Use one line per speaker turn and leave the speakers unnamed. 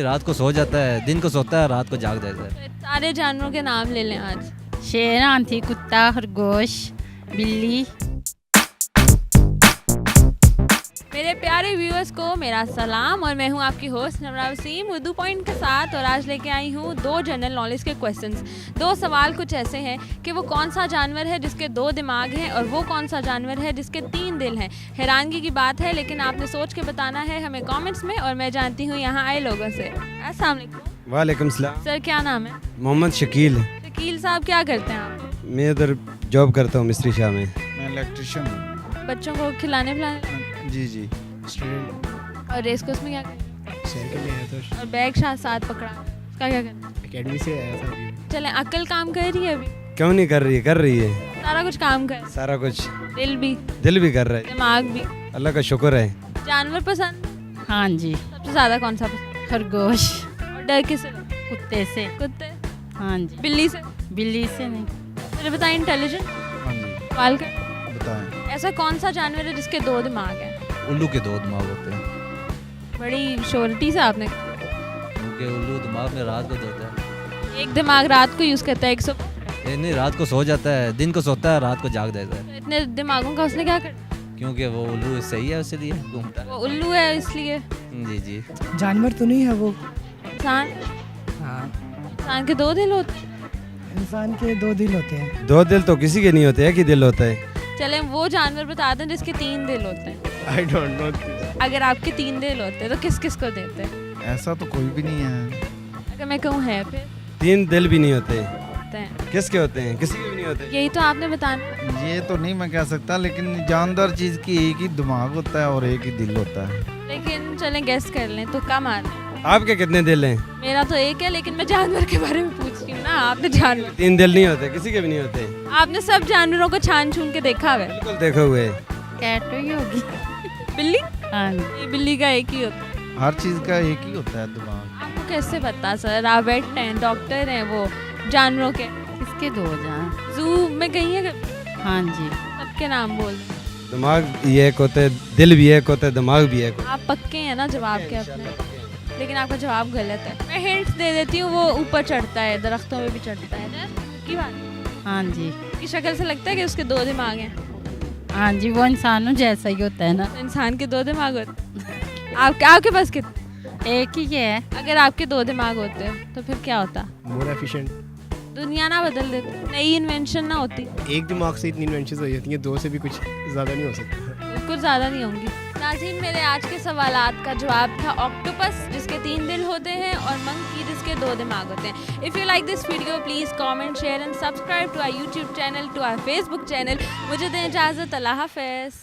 रात को सो जाता है, दिन को सोता है, रात को जाग जाता है।
सारे जानवरों के नाम ले लें आज।
शेर, हाथी, कुत्ता, खरगोश, बिल्ली।
मेरे प्यारे व्यूअर्स को मेरा सलाम और मैं हूं आपकी होस्ट नमरा वसीम उर्दू पॉइंट के साथ। और आज लेके आई हूं 2 जनरल नॉलेज के क्वेश्चंस। 2 सवाल कुछ ऐसे हैं कि वो कौन सा जानवर है जिसके 2 दिमाग हैं और वो कौन सा जानवर है जिसके 3 दिल हैं। हैरानगी की बात है, लेकिन आपने सोच के बताना है हमें कमेंट्स में। और मैं जानती हूँ यहाँ आए लोगों से। अस्सलाम वालेकुम।
वालेकुम सलाम।
सर क्या नाम है?
मोहम्मद शकील।
शकील साहब क्या करते हैं आप?
मैं इधर जॉब करता हूँ मिस्त्री शाह में।
मैं इलेक्ट्रिशियन हूँ।
बच्चों को खिलाने पिलाने
जी स्टूडेंट।
और रेस कोर्स में क्या करते हैं?
शहर के लिए आया था,
और बैग साथ पकड़ा उसका क्या करना है?
एकेडमी से आया था अभी।
चलें, अक्ल काम कर रही है अभी?
क्यों नहीं कर रही है? कर रही है
सारा कुछ काम कर,
सारा कुछ।
दिल भी
कर रहा है।
दिमाग भी।
अल्लाह का शुक्र है।
जानवर पसंद?
हाँ जी,
सबसे ज्यादा कौन सा पसंद?
खरगोश।
और डर किससे लगता है?
कुत्ते से।
कुत्ते?
हाँ जी,
बिल्ली से?
बिल्ली से नहीं।
मुझे बताएं, इंटेलिजेंट
हाँ जी
सवाल कर।
बताएं।
ऐसा कौन सा जानवर है जिसके 2 दिमाग हैं?
उल्लू के 2 दिमाग होते हैं,
बड़ी श्योरिटी से आपने कहा।
क्योंकि उल्लू दिमाग में रात को सोता है।
एक दिमाग रात को यूज करता है, एक सौ।
ये नहीं, रात को सो जाता है, दिन को सोता है, रात को जाग जाता है।
इतने दिमागों का उसने क्या कर?
क्योंकि वो उल्लू सही है, इसलिए घूमता
वो उल्लू है इसलिए।
है। जी
जानवर तो नहीं है वो।
इंसान?
हाँ,
इंसान के 2 दिल होते हैं।
इंसान के 2 दिल होते हैं।
2 दिल तो किसी के नहीं होते, एक ही दिल होता है।
चलें, वो जानवर बता दें जिसके 3 दिल होते हैं।
I don't know.
अगर आपके 3 दिल होते तो किस किस को देते?
ऐसा तो कोई भी नहीं है।
अगर मैं कहूँ है फिर
3 दिल भी नहीं होते।
होते हैं।
किसके होते हैं? किसी के भी नहीं होते।
यही तो आपने बताना।
ये तो नहीं मैं कह सकता, लेकिन जानदार चीज की एक ही दिमाग होता है और एक ही दिल होता है।
लेकिन चलें गेस कर लें, तो कम आ रहा है।
आपके कितने दिल हैं?
मेरा तो एक है, लेकिन मैं जानवर के बारे में पूछ रही हूँ ना। आपने जानवर,
3 दिल नहीं होते, किसी के भी नहीं होते।
आपने सब जानवरों को छान छून के देखा है?
बिल्कुल देखे हुए।
कैट ही होगी।
बिल्ली?
हाँ जी,
ये बिल्ली का एक ही होता है।
हर चीज का एक ही होता है दिमाग।
आपको कैसे पता सर? आप वेट हैं, डॉक्टर हैं वो जानवरों के।
किसके 2 जान?
जू में गई है कभी?
हाँ जी,
सबके नाम बोल दें।
दिमाग ये एक होते, दिल भी एक होता है, दिमाग भी एक होता
आप पक्के हैं ना जवाब के अपने? लेकिन आपका जवाब गलत है। मैं हिंट दे देती हूँ, वो ऊपर चढ़ता है, दरख्तों में भी चढ़ता है। की बात
हाँ जी,
की शक्ल से लगता है कि उसके 2 दिमाग हैं।
हाँ जी, वो इंसानों जैसा ही होता है ना।
तो इंसान के 2 दिमाग होते हैं। आपके पास कितने?
एक ही है।
अगर आपके 2 दिमाग होते तो फिर क्या होता?
More efficient.
दुनिया ना बदल देते, नई इन्वेंशन ना होती।
एक दिमाग से इतनी इन्वेंशन हो जाती है, 2 से भी कुछ ज़्यादा नहीं हो सकता।
बिल्कुल ज़्यादा नहीं होंगी। नाज़रीन, मेरे आज के सवालात का जवाब था ऑक्टोपस, जिसके 3 दिल होते हैं, और मंकी, जिसके 2 दिमाग होते हैं। If you like this video please comment, share and subscribe to our YouTube channel, to our Facebook channel. मुझे दें इजाज़त। अल्लाह हाफ़िज़।